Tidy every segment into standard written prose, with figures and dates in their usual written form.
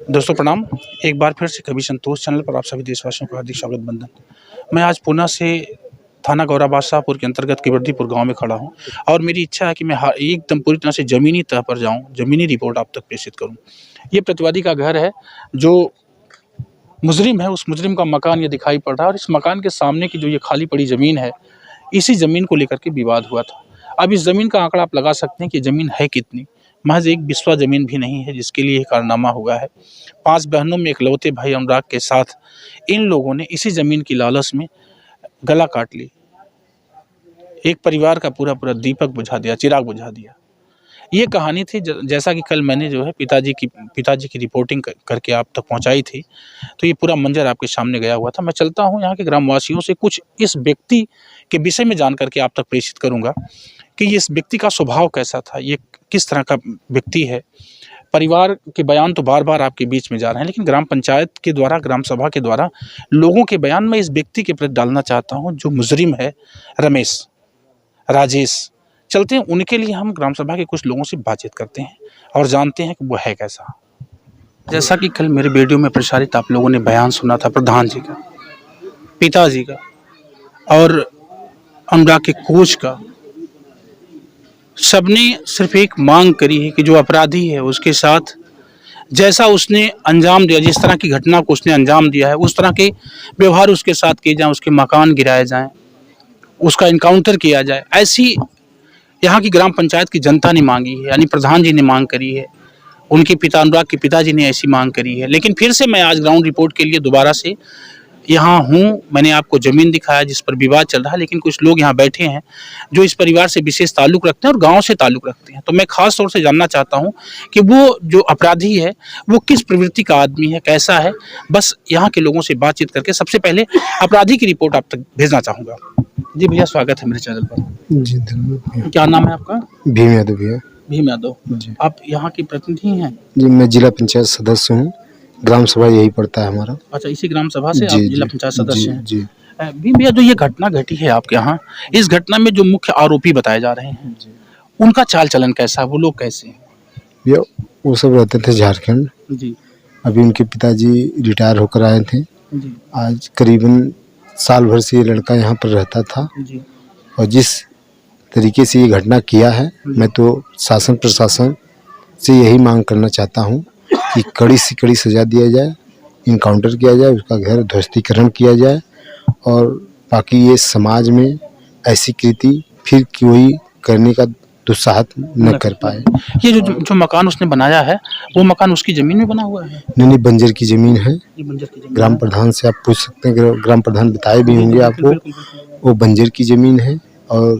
दोस्तों प्रणाम। एक बार फिर से कभी संतोष चैनल पर आप सभी देशवासियों को हार्दिक स्वागत बंदन। मैं आज पुणे से थाना गौरा बादशाहपुर के अंतर्गत किवर्दीपुर गांव में खड़ा हूं और मेरी इच्छा है कि मैं एकदम पूरी तरह से ज़मीनी तह पर जाऊं, ज़मीनी रिपोर्ट आप तक प्रेषित करूं। ये प्रतिवादी का घर है, जो मुजरिम है उस मुजरिम का मकान ये दिखाई पड़ रहा है और इस मकान के सामने की जो ये खाली पड़ी ज़मीन है, इसी ज़मीन को लेकर के विवाद हुआ था। अब इस ज़मीन का आंकड़ा आप लगा सकते हैं कि ज़मीन है कितनी। महज एक बिस्वा ज़मीन भी नहीं है जिसके लिए ये कारनामा हुआ है। 5 बहनों में इकलौते भाई अनुराग के साथ इन लोगों ने इसी ज़मीन की लालच में गला काट ली। एक परिवार का पूरा दीपक बुझा दिया, चिराग बुझा दिया। ये कहानी थी जैसा कि कल मैंने जो है पिताजी की रिपोर्टिंग करके आप तक पहुंचाई थी, तो ये पूरा मंजर आपके सामने गया हुआ था। मैं चलता हूं यहाँ के ग्रामवासियों से कुछ इस व्यक्ति के विषय में जान करके आप तक प्रेषित करूंगा कि इस व्यक्ति का स्वभाव कैसा था, ये किस तरह का व्यक्ति है। परिवार के बयान तो बार-बार आपके बीच में जा रहे हैं, लेकिन ग्राम पंचायत के द्वारा, ग्राम सभा के द्वारा लोगों के बयान में इस व्यक्ति के प्रति डालना चाहता हूं, जो मुजरिम है रमेश, राजेश। चलते हैं उनके लिए, हम ग्राम सभा के कुछ लोगों से बातचीत करते हैं और जानते हैं कि वो है कैसा। जैसा कि कल मेरे वीडियो में प्रसारित आप लोगों ने बयान सुना था प्रधान जी का, पिताजी का और अनुराग के कोच का, सबने सिर्फ एक मांग करी है कि जो अपराधी है उसके साथ जैसा उसने अंजाम दिया, जिस तरह की घटना को उसने अंजाम दिया है, उस तरह के व्यवहार उसके साथ किए जाएं, उसके मकान गिराए जाएं, उसका इनकाउंटर किया जाए। ऐसी यहाँ की ग्राम पंचायत की जनता ने मांगी है, यानी प्रधान जी ने मांग करी है, उनके पिता अनुराग के पिताजी ने ऐसी मांग करी है। लेकिन फिर से मैं आज ग्राउंड रिपोर्ट के लिए दोबारा से यहाँ हूँ। मैंने आपको ज़मीन दिखाया जिस पर विवाद चल रहा है, लेकिन कुछ लोग यहाँ बैठे हैं जो इस परिवार से विशेष ताल्लुक़ रखते हैं और गांव से ताल्लुक़ रखते हैं। तो मैं ख़ास तौर से जानना चाहता हूँ कि वो जो अपराधी है वो किस प्रवृत्ति का आदमी है, कैसा है। बस यहाँ के लोगों से बातचीत करके सबसे पहले अपराधी की रिपोर्ट आप तक भेजना चाहूँगा। जी भैया, स्वागत है मेरे चैनल पर। जी धन्यवाद। क्या नाम है आपका? भीम यादव भैया। भीम यादव जी। आप यहाँ के प्रतिनिधि हैं? जी, मैं जिला पंचायत सदस्य हूँ। ग्राम सभा यही पड़ता है हमारा। अच्छा, इसी ग्राम सभा से आप जिला पंचायत सदस्य हैं? जी। भीम भैया, जो ये घटना घटी है आपके यहाँ, इस घटना में जो मुख्य आरोपी बताए जा रहे हैं, उनका चाल चलन कैसा है, वो लोग कैसे हैं? भैया वो सब रहते थे झारखंड जी। अभी उनके पिताजी रिटायर होकर आए थे जी। आज करीबन साल भर से ये लड़का यहाँ पर रहता था जी। और जिस तरीके से ये घटना किया है, मैं तो शासन प्रशासन से यही मांग करना चाहता हूँ कि कड़ी से कड़ी सजा दिया जाए, इनकाउंटर किया जाए, उसका घर ध्वस्तीकरण किया जाए और बाकी ये समाज में ऐसी कृति फिर कोई करने का दुस्साहस न कर पाए। ये जो मकान उसने बनाया है, वो मकान उसकी जमीन में बना हुआ है? नहीं, बंजर की जमीन है। ये बंजर की जमीन। ग्राम प्रधान से आप पूछ सकते हैं, ग्राम प्रधान बताए भी होंगे आपको। वो बंजर की जमीन है और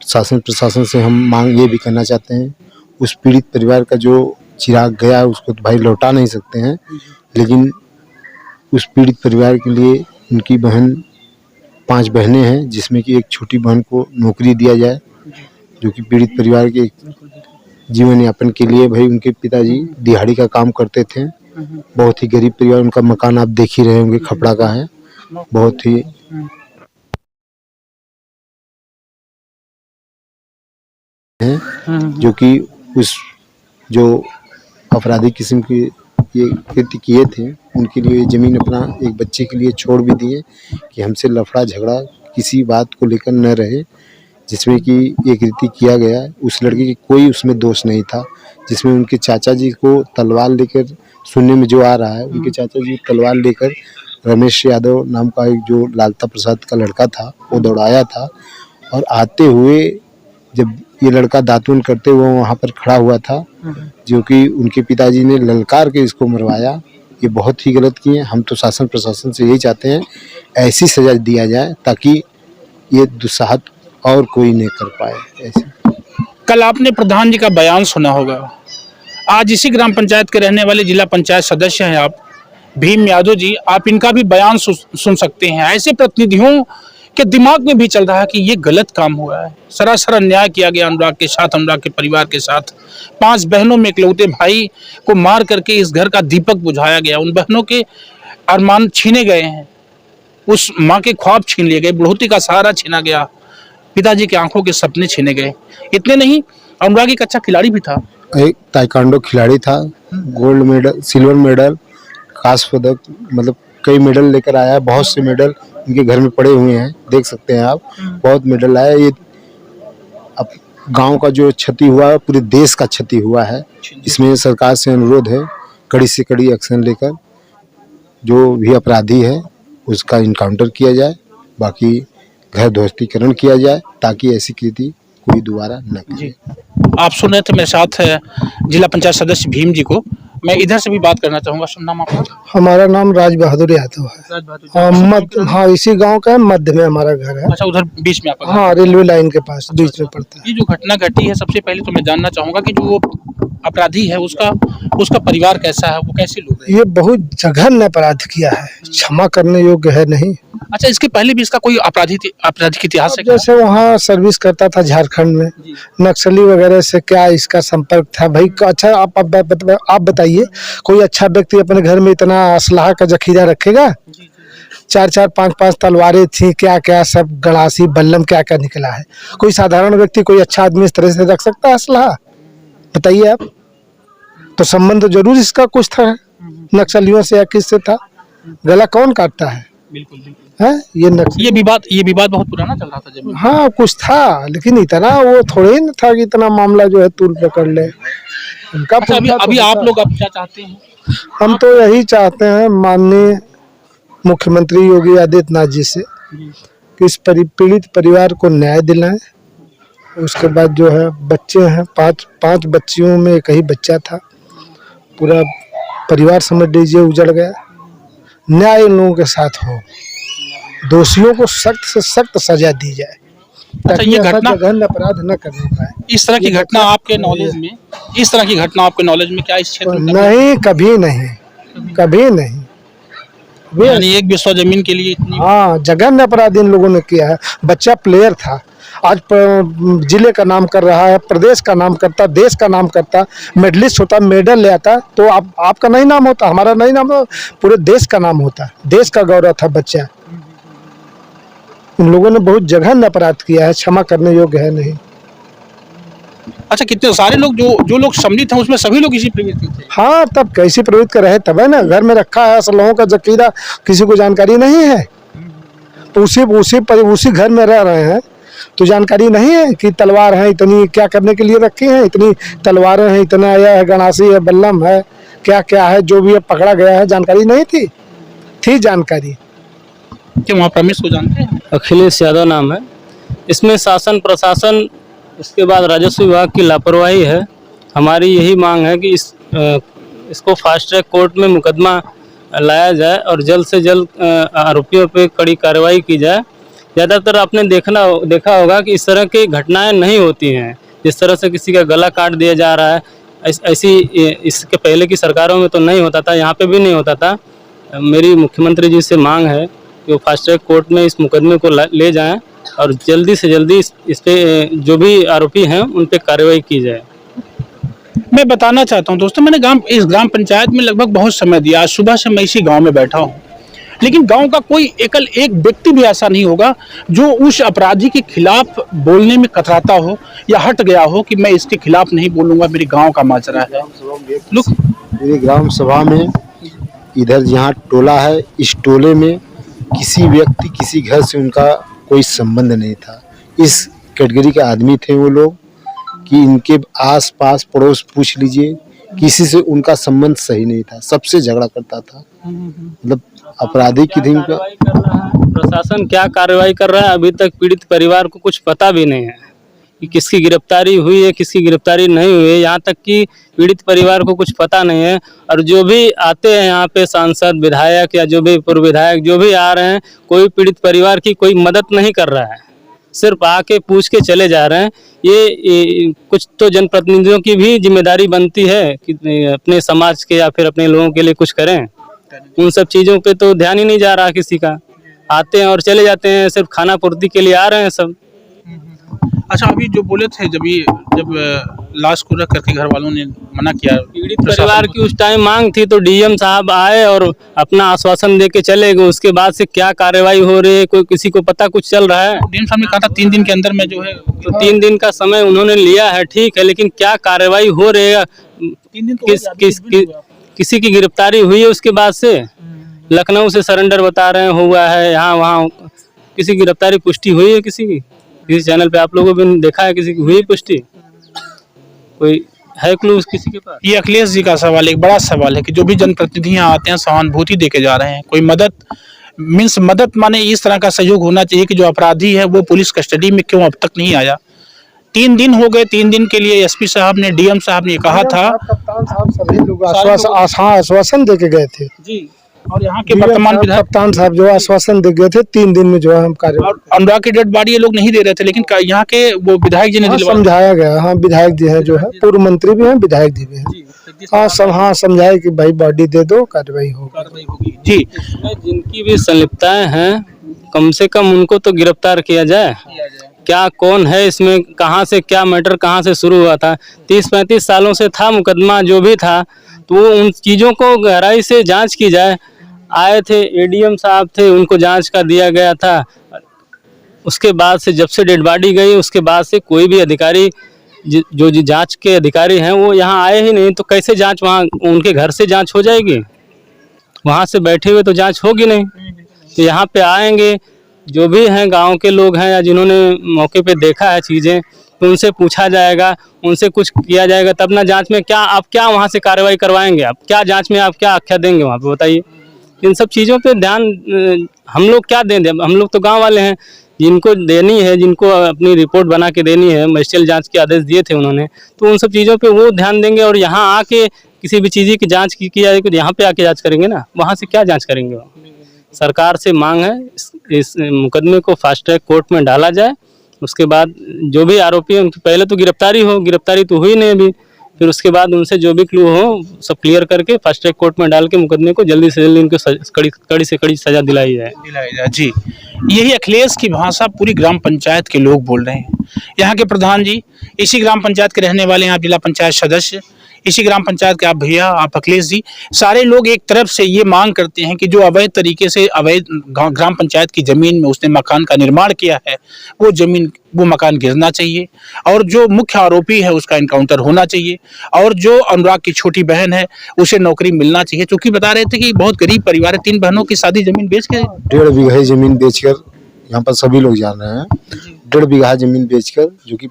शासन प्रशासन से हम मांग ये भी करना चाहते हैं, उस पीड़ित परिवार का जो चिराग गया उसको तो भाई लौटा नहीं सकते हैं, लेकिन उस पीड़ित परिवार के लिए उनकी बहन 5 बहनें हैं, जिसमें कि एक छोटी बहन को नौकरी दिया जाए, जो कि पीड़ित परिवार के जीवन यापन के लिए भाई उनके पिताजी दिहाड़ी का काम करते थे। बहुत ही गरीब परिवार, उनका मकान आप देख ही रहे होंगे, खपड़ा का है, बहुत ही है, जो कि उस जो अपराधी किस्म के ये कृत्य किए थे उनके लिए ज़मीन अपना एक बच्चे के लिए छोड़ भी दिए कि हमसे लफड़ा झगड़ा किसी बात को लेकर न रहे, जिसमें कि ये कृत्य किया गया। उस लड़के की कोई उसमें दोष नहीं था, जिसमें उनके चाचा जी को तलवार लेकर, सुनने में जो आ रहा है, उनके चाचा जी तलवार लेकर रमेश यादव नाम का एक जो लालता प्रसाद का लड़का था वो दौड़ाया था और आते हुए जब ये लड़का दातून करते हुए वहाँ पर खड़ा हुआ था, जो कि उनके पिताजी ने ललकार के इसको मरवाया। ये बहुत ही गलत किए। हम तो शासन प्रशासन से यही चाहते हैं ऐसी सजा दिया जाए ताकि ये दुस्साहस और कोई नहीं कर पाए। ऐसे कल आपने प्रधान जी का बयान सुना होगा। आज इसी ग्राम पंचायत के रहने वाले जिला पंचायत सदस्य हैं आप, भीम यादव जी। आप इनका भी बयान सुन सकते हैं। ऐसे प्रतिनिधियों के दिमाग में भी चल रहा है कि ये गलत काम हुआ है, सरासर अन्याय किया गया अनुराग के साथ, अनुराग के परिवार के साथ। 5 बहनों में इकलौते भाई को मार करके इस घर का दीपक बुझाया गया। उन बहनों के अरमान छीने गए हैं, उस माँ के ख्वाब छीन लिए गए, बुढ़ौती का सहारा छीना गया, पिताजी की आंखों के सपने छीने गए। इतने नहीं, अनुराग एक अच्छा खिलाड़ी भी था, एक ताइक्वांडो खिलाड़ी था, गोल्ड मेडल, सिल्वर मेडल, कांस्य पदक, मतलब कई मेडल लेकर आया है। बहुत से मेडल उनके घर में पड़े हुए हैं, देख सकते हैं आप। बहुत मेडल आया है। ये अब गांव का जो क्षति हुआ है पूरे देश का क्षति हुआ है। इसमें सरकार से अनुरोध है कड़ी से कड़ी एक्शन लेकर जो भी अपराधी है उसका इनकाउंटर किया जाए, बाकी घर ध्वस्तीकरण किया जाए ताकि ऐसी कृति कोई दोबारा न करे। आप सुन रहे थे मेरे साथ है जिला पंचायत सदस्य भीम जी को। मैं इधर से भी बात करना चाहूंगा। शुभ नाम आपका? हमारा नाम राज बहादुर यादव है। हाँ, इसी गांव का है, मध्य में हमारा घर है। अच्छा, उधर बीच में आपका? हाँ, रेलवे लाइन के पास बीच में पड़ता है। ये जो घटना घटी है, सबसे पहले तो मैं जानना चाहूंगा कि जो वो अपराधी है उसका परिवार कैसा है, वो कैसे लोग हैं? ये बहुत जघन्य अपराध किया है, क्षमा करने योग्य है नहीं। अच्छा, इसके पहले भी इसका कोई आपराधिक इतिहास है? जैसे वहाँ सर्विस करता था झारखंड में, नक्सली वगैरह से क्या इसका संपर्क था भाई? अच्छा, आप बताइए, कोई अच्छा व्यक्ति अपने घर में इतना असलाह का जखीरा रखेगा? 4-4, 5-5 तलवारें थी, क्या क्या सब गड़ासी बल्लम क्या क्या निकला है। कोई साधारण व्यक्ति, कोई अच्छा आदमी इस तरह से रख सकता है असलाह? बताइए आप। तो संबंध जरूर इसका कुछ था नक्सलियों से या किससे था? गला कौन काटता है? बिल्कुल है ये विवाद बहुत पुराना चल रहा था जब। हाँ, कुछ था, लेकिन इतना वो थोड़े ही न था कि इतना मामला जो है तूल पकड़ ले उनका। अच्छा, अभी आप लोग अब क्या चाहते हैं? हम तो यही चाहते हैं माननीय मुख्यमंत्री योगी आदित्यनाथ जी से कि इस पीड़ित परिवार को न्याय दिलाएं। उसके बाद जो है बच्चे हैं, पांच बच्चियों में एक ही बच्चा था, पूरा परिवार समझ लीजिए उजड़ गया। न्याय इन लोगों के साथ हो, दोषियों को सख्त से सख्त सजा दी जाए। अच्छा, ये घटना जघन्य अपराध न करने पाए। इस तरह की घटना आपके नॉलेज में क्या इस क्षेत्र में? नहीं, कभी नहीं। यानी एक बिस्वा जमीन के लिए इतनी? हाँ, जघन्य अपराध इन लोगों ने किया है। बच्चा प्लेयर था, आज जिले का नाम कर रहा है, प्रदेश का नाम करता, देश का नाम करता, मेडलिस्ट होता, मेडल ले आता, तो आपका नहीं नाम होता, हमारा नहीं नाम होता, पूरे देश का नाम होता। देश का गौरव था बच्चा। इन लोगों ने बहुत जघन्य अपराध किया है, क्षमा करने योग्य है नहीं। अच्छा, कितने सारे लोग जो लोग सम्मिलित हैं उसमें सभी लोग इसी प्रवृत्ति थे? हाँ, तब कैसी प्रवृत्ति कर रहे तब है ना। घर में रखा है असलहों का जखीरा, किसी को जानकारी नहीं है, तो उसी घर में रह रहे हैं तो जानकारी नहीं है कि तलवार है इतनी, क्या करने के लिए रखी है, इतनी तलवारें हैं, इतना यह है, गणासी है, बल्लम है, क्या क्या है, जो भी है पकड़ा गया है। जानकारी नहीं थी जानकारी। क्या वहाँ प्रमेश को जानते हैं? अखिलेश यादव नाम है। इसमें शासन प्रशासन, इसके बाद राजस्व विभाग की लापरवाही है। हमारी यही मांग है कि इसको फास्ट ट्रैक कोर्ट में मुकदमा लाया जाए और जल्द से जल्द आरोपियों पे कड़ी कार्रवाई की जाए। ज़्यादातर आपने देखा होगा कि इस तरह की घटनाएं नहीं होती हैं। जिस तरह से किसी का गला काट दिया जा रहा है, ऐसी इसके पहले की सरकारों में तो नहीं होता था, यहाँ पे भी नहीं होता था। मेरी मुख्यमंत्री जी से मांग है कि वो फास्ट ट्रैक कोर्ट में इस मुकदमे को ले जाएं और जल्दी से जल्दी इस पे जो भी आरोपी हैं उन पे कार्रवाई की जाए। मैं बताना चाहता हूं दोस्तों, मैंने इस ग्राम पंचायत में लगभग बहुत समय दिया। आज सुबह से मैं इसी गांव में बैठा हूं, लेकिन गांव का कोई एक व्यक्ति भी ऐसा नहीं होगा जो उस अपराधी के खिलाफ बोलने में कतराता हो या हट गया हो कि मैं इसके खिलाफ नहीं बोलूंगा, मेरे गांव का माजरा है। मेरी ग्राम सभा में इधर जहाँ टोला है, इस टोले में किसी व्यक्ति किसी घर से उनका कोई संबंध नहीं था। इस कैटेगरी के आदमी थे वो लोग कि इनके आस पास पड़ोस पूछ लीजिए, किसी से उनका संबंध सही नहीं था, सबसे झगड़ा करता था। मतलब अपराधी की धीम का प्रशासन क्या कार्रवाई कर रहा है, अभी तक पीड़ित परिवार को कुछ पता भी नहीं है कि किसकी गिरफ्तारी हुई है, किसकी गिरफ्तारी नहीं हुई है। यहाँ तक कि पीड़ित परिवार को कुछ पता नहीं है। और जो भी आते हैं यहाँ पे सांसद, विधायक या जो भी पूर्व विधायक जो भी आ रहे हैं, कोई पीड़ित परिवार की कोई मदद नहीं कर रहा है, सिर्फ आके पूछ के चले जा रहे हैं। ये कुछ तो जनप्रतिनिधियों की भी जिम्मेदारी बनती है कि अपने समाज के या फिर अपने लोगों के लिए कुछ करें। उन सब चीज़ों पे तो ध्यान ही नहीं जा रहा किसी का। आते हैं और चले जाते हैं, सिर्फ खाना पूर्ति के लिए आ रहे हैं सब। अच्छा, अभी जो बोले थे जब लाश को रख करके घर वालों ने मना किया, पीड़ित परिवार की उस टाइम मांग थी, तो डीएम साहब आए और अपना आश्वासन दे के चले गए। उसके बाद से क्या कार्रवाई हो रही है, कोई किसी को पता कुछ चल रहा है? डीएम साहब ने कहा था 3 दिन के अंदर में जो है, तो 3 दिन का समय उन्होंने लिया है, ठीक है, लेकिन क्या कार्रवाई हो रही है 3 दिन तो किस हो गया, किस अभी कि, किसी की गिरफ्तारी हुई है उसके बाद से? लखनऊ से सरेंडर बता रहे हैं हुआ है, यहाँ वहाँ किसी की गिरफ्तारी पुष्टि हुई है किसी की? किसी चैनल पे आप लोगों ने भी देखा है किसी की हुई पुष्टि? कोई है क्लू किसी के पास? ये अखिलेश जी का सवाल एक बड़ा सवाल है कि जो भी जनप्रतिनिधि यहाँ आते हैं सहानुभूति देके जा रहे हैं, कोई मदद मदद माने इस तरह का सहयोग होना चाहिए कि जो अपराधी है वो पुलिस कस्टडी में क्यों अब तक नहीं आया। 3 दिन हो गए, 3 दिन के लिए एसपी साहब ने, डीएम साहब ने कहा था, कप्तान साहब सभी लोग आश्वासन दे के गए थे जी, और यहाँ के वर्तमान विधायक कप्तान साहब जो आश्वासन दे गए थे 3 दिन में जो है हम कार्य और अनुराग की डेड बॉडी ये लोग नहीं दे रहे थे, लेकिन यहाँ के वो विधायक जी ने दिलवा समझाया गया। हाँ विधायक जी है जो है, पूर्व मंत्री भी हैं, विधायक जी भी हैं। हाँ समझाए कि भाई बॉडी दे दो, कार्रवाई होगी जी। इसमें जिनकी भी संलिप्तताएं हैं कम से कम उनको तो गिरफ्तार किया जाए। क्या कौन है इसमें, कहाँ से क्या मैटर कहाँ से शुरू हुआ था? 30-35 सालों से था मुकदमा जो भी था, तो उन चीज़ों को गहराई से जांच की जाए। आए थे एडीएम साहब थे, उनको जांच का दिया गया था। उसके बाद से जब से डेड बॉडी गई उसके बाद से कोई भी अधिकारी जो जांच के अधिकारी हैं वो यहाँ आए ही नहीं, तो कैसे जांच वहाँ उनके घर से जांच हो जाएगी? वहाँ से बैठे हुए तो जांच होगी नहीं। तो यहाँ पे आएंगे जो भी हैं गांव के लोग हैं या जिन्होंने मौके पे देखा है चीज़ें, तो उनसे पूछा जाएगा, उनसे कुछ किया जाएगा, तब ना जांच में क्या आप क्या वहाँ से कार्रवाई करवाएंगे? आप क्या जांच में आप क्या आख्या देंगे वहाँ पे, बताइए। इन सब चीज़ों पे ध्यान हम लोग क्या दें? हम लोग तो गांव वाले हैं, जिनको देनी है, जिनको अपनी रिपोर्ट बना के देनी है, मजिस्ट्रियल जांच के आदेश दिए थे उन्होंने, तो उन सब चीज़ों पे वो ध्यान देंगे। और यहाँ आके किसी भी चीज़ की जांच की जाएगी तो यहाँ पे आके जांच करेंगे ना, वहाँ से क्या जांच करेंगे? सरकार से मांग है इस मुकदमे को फास्ट ट्रैक कोर्ट में डाला जाए। उसके बाद जो भी आरोपी है उनकी पहले तो गिरफ्तारी हो, गिरफ्तारी तो हुई नहीं अभी, फिर उसके बाद उनसे जो भी क्लू हो सब क्लियर करके फास्ट ट्रैक कोर्ट में डाल के मुकदमे को जल्दी से जल्दी उनको कड़ी से कड़ी सजा दिलाई जाए। जी। यही अखिलेश की भाषा पूरी ग्राम पंचायत के लोग बोल रहे हैं। यहाँ के प्रधान जी इसी ग्राम पंचायत के रहने वाले हैं, आप जिला पंचायत सदस्य इसी ग्राम पंचायत के, आप भैया, आप अखिलेश जी, सारे लोग एक तरफ से ये मांग करते हैं कि जो अवैध तरीके से अवैध ग्राम पंचायत की जमीन में उसने मकान का निर्माण किया है वो मकान गिरना चाहिए, और जो मुख्य आरोपी है उसका इनकाउंटर होना चाहिए, और जो अनुराग की छोटी बहन है उसे नौकरी मिलना चाहिए। क्योंकि बता रहे थे कि बहुत गरीब परिवार है, 3 बहनों की शादी जमीन बेच के 1.5 बीघा जमीन बेचकर, यहाँ पर सभी लोग जान रहे हैं, 1.5 बीघा जमीन बेचकर जो कि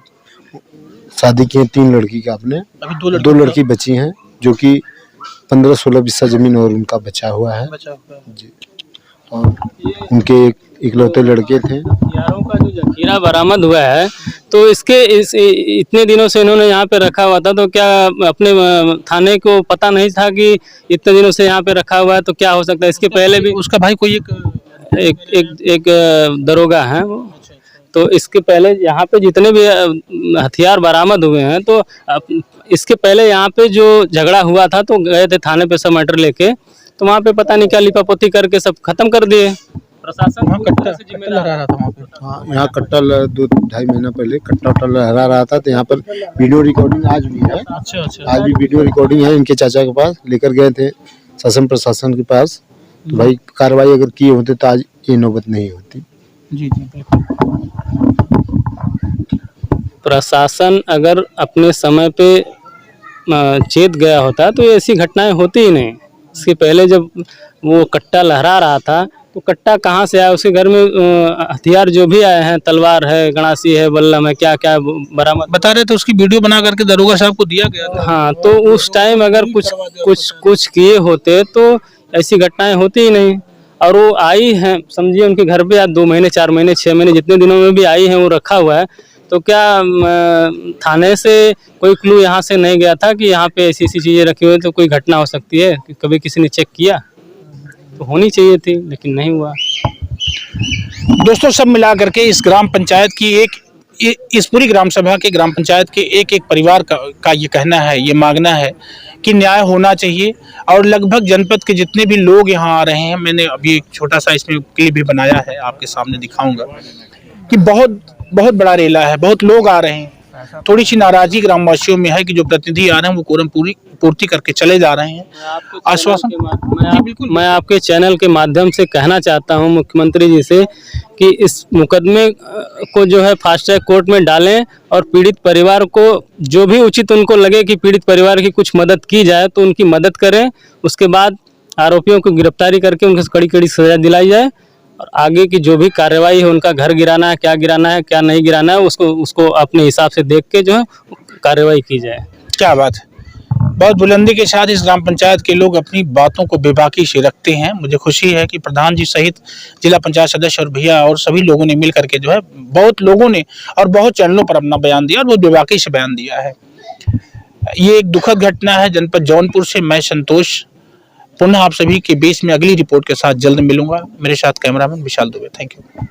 शादी की है 3 लड़की का, अपने अभी 2 लड़की बची हैं, जो कि 15-16 बिस्सा जमीन और उनका बचा हुआ है जी। और उनके इकलौते लड़के थे। हथियारों का जो जखीरा बरामद हुआ है, तो इसके इतने दिनों से इन्होंने यहाँ पे रखा हुआ था, तो क्या अपने थाने को पता नहीं था कि इतने दिनों से यहाँ पे रखा हुआ है? तो क्या हो सकता है इसके पहले भी उसका भाई कोई एक दरोगा है वो, तो इसके पहले यहाँ पे जितने भी हथियार बरामद हुए हैं, तो इसके पहले यहाँ पे जो झगड़ा हुआ था तो गए थे थाने पे सब मैटर लेके, तो वहाँ पे पता नहीं क्या लिपापोती करके सब खत्म कर दिए। प्रशासन कट्टा लहरा रहा था वहाँ पे। हाँ, यहाँ कट्टा 2-2.5 महीना पहले कट्टा लहरा रहा था, तो यहाँ पर वीडियो रिकॉर्डिंग आज भी है। अच्छा। आज भी वीडियो रिकॉर्डिंग है, इनके चाचा के पास लेकर गए थे शासन प्रशासन के पास, तो भाई कार्रवाई अगर किए होते तो आज ये नौबत नहीं होती। जी बिल्कुल। प्रशासन अगर अपने समय पे चेत गया होता तो ऐसी घटनाएं होती ही नहीं। इसके पहले जब वो कट्टा लहरा रहा था तो कट्टा कहाँ से आया? उसके घर में हथियार जो भी आए हैं, तलवार है, गणासी है, बल्लम है, क्या क्या बरामद बता रहे थे, उसकी वीडियो बना करके दरोगा साहब को दिया गया था। हाँ, तो उस टाइम अगर कुछ किए होते तो ऐसी घटनाएं होती ही नहीं। और वो आई हैं, समझिए उनके घर पे आज 2 महीने 4 महीने 6 महीने जितने दिनों में भी आई हैं वो रखा हुआ है, तो क्या थाने से कोई क्लू यहाँ से नहीं गया था कि यहाँ पे ऐसी चीज़ें रखी हुई तो कोई घटना हो सकती है? कि कभी किसी ने चेक किया? तो होनी चाहिए थी, लेकिन नहीं हुआ। दोस्तों, सब मिला करके इस ग्राम पंचायत की इस पूरी ग्राम सभा के ग्राम पंचायत के एक परिवार का ये कहना है, ये मांगना है कि न्याय होना चाहिए। और लगभग जनपद के जितने भी लोग यहाँ आ रहे हैं, मैंने अभी एक छोटा सा इसमें क्लिप भी बनाया है, आपके सामने दिखाऊंगा कि बहुत बड़ा रेला है, बहुत लोग आ रहे हैं। थोड़ी सी नाराजगी ग्रामवासियों में है कि जो प्रतिनिधि आ रहे हैं वो कोरम पूर्ति करके चले जा रहे हैं। आश्वासन जी बिल्कुल। मैं आपके चैनल के माध्यम से कहना चाहता हूं मुख्यमंत्री जी से कि इस मुकदमे को जो है फास्ट ट्रैक कोर्ट में डालें और पीड़ित परिवार को जो भी उचित उनको लगे कि पीड़ित परिवार की कुछ मदद की जाए तो उनकी मदद करें। उसके बाद आरोपियों को गिरफ्तारी करके उनके कड़ी कड़ी सजा दिलाई जाए और आगे की जो भी कार्रवाई है, उनका घर गिराना है, क्या नहीं गिराना है, उसको अपने हिसाब से देख के जो है कार्रवाई की जाए। क्या बात है, बहुत बुलंदी के साथ इस ग्राम पंचायत के लोग अपनी बातों को बेबाकी से रखते हैं। मुझे खुशी है कि प्रधान जी सहित जिला पंचायत सदस्य और भैया और सभी लोगों ने मिल करके जो है बहुत लोगों ने और बहुत चैनलों पर अपना बयान दिया और बहुत बेबाकी से बयान दिया है। ये एक दुखद घटना है। जनपद जौनपुर से मैं संतोष पुनः आप सभी के बीच में अगली रिपोर्ट के साथ जल्द मिलूंगा। मेरे साथ cameraman Vishal Dubey. Thank you.